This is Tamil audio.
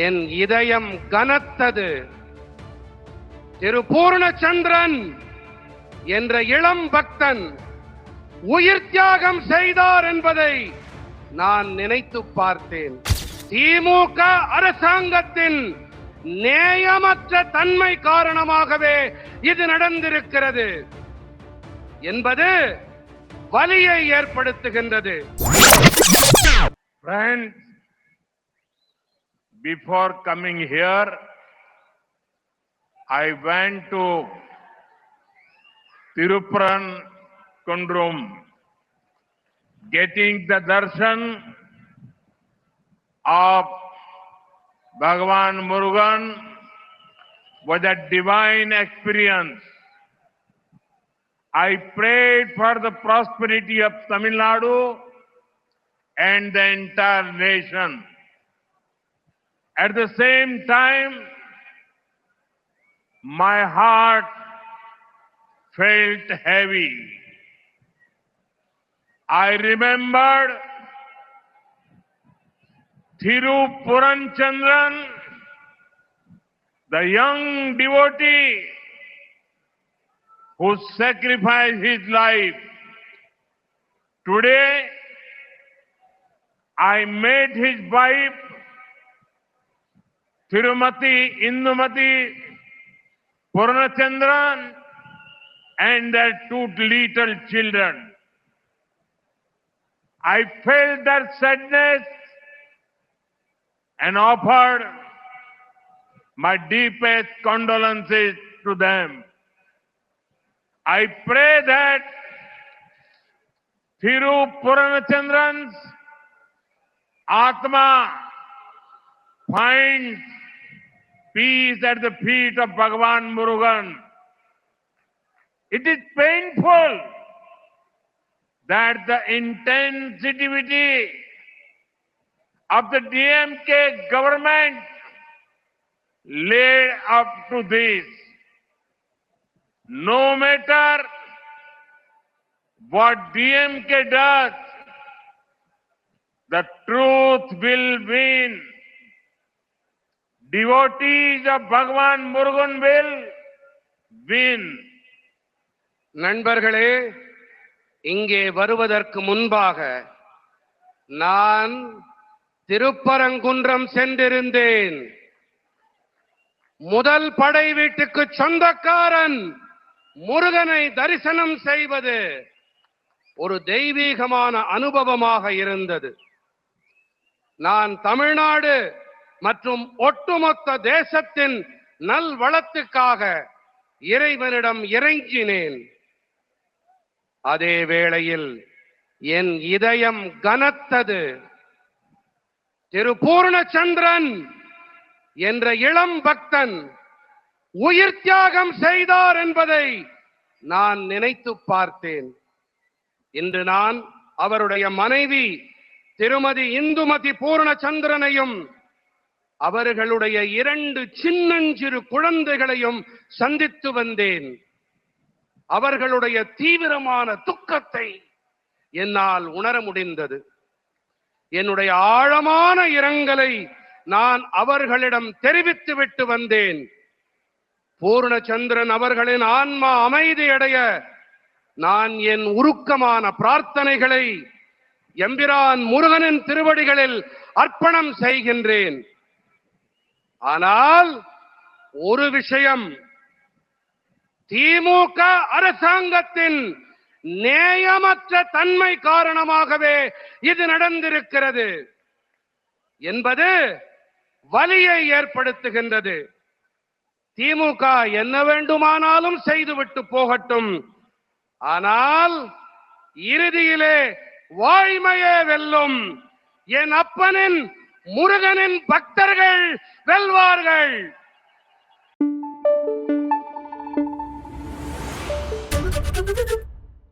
என் இதயம் கனத்தது. திரு பூர்ணச்சந்திரன் என்ற இளம் பக்தன் உயிர் தியாகம் செய்தார் என்பதை நான் நினைத்து பார்த்தேன். திமுக அரசாங்கத்தின் நேயமற்ற தன்மை காரணமாகவே இது நடந்திருக்கிறது என்பது வலியை ஏற்படுத்துகின்றது. Friends, before coming here, I went to Tirupurankundrum. Getting the darshan of Bhagavan Murugan was a divine experience. I prayed for the prosperity of Tamil Nadu and the entire nation. At the same time, my heart felt heavy. I remembered Thiru Puranachandran, the young devotee who sacrificed his life. Today, I met his wife, Tirumati Indumati Puranachandran, and their two little children. I felt their sadness and offered my deepest condolences to them. I pray that Thiru Puranachandran's Atma finds peace at the feet of Bhagavan Murugan. It is painful that the insensitivity of the DMK government led up to this. No matter what DMK does, the truth will win. Devotees of Bhagavan Murugan will win. நண்பர்களே, இங்கே வருவதற்கு முன்பாக நான் திருப்பரங்குன்றம் சென்றிருந்தேன். முதல் படை வீட்டுக்கு சொந்தக்காரன் முருகனை தரிசனம் செய்வது ஒரு தெய்வீகமான அனுபவமாக இருந்தது. நான் தமிழ்நாடு மற்றும் ஒட்டுமொத்த தேசத்தின் நல் வளத்துக்காக இறைவனிடம் இறைஞ்சினேன். அதே வேளையில் என் இதயம் கனத்தது. திரு பூர்ணச்சந்திரன் என்ற இளம் பக்தன் உயிர் தியாகம் செய்தார் என்பதை நான் நினைத்து பார்த்தேன். இன்று நான் அவருடைய மனைவி திருமதி இந்துமதி பூர்ணச்சந்திரனையும் அவர்களுடைய 2 சின்னஞ்சிறு குழந்தைகளையும் சந்தித்து வந்தேன். அவர்களுடைய தீவிரமான துக்கத்தை என்னால் உணர முடிந்தது. என்னுடைய ஆழமான இரங்கலை நான் அவர்களிடம் தெரிவித்து விட்டு வந்தேன். பூர்ணச்சந்திரன் அவர்களின் ஆன்மா அமைதியடைய நான் என் உருக்கமான பிரார்த்தனைகளை எம்பிரான் முருகனின் திருவடிகளில் அர்ப்பணம் செய்கின்றேன். ஆனால் ஒரு விஷயம், திமுக அரசாங்கத்தின் நேயமற்ற தன்மை காரணமாகவே இது நடந்திருக்கிறது என்பது வலியை ஏற்படுத்துகின்றது. திமுக என்ன வேண்டுமானாலும் செய்துவிட்டு போகட்டும், ஆனால் இறுதியிலே வாய்மையே வெல்லும். என் அப்பனின் முருகனின் பக்தர்கள் வெல்வார்கள்.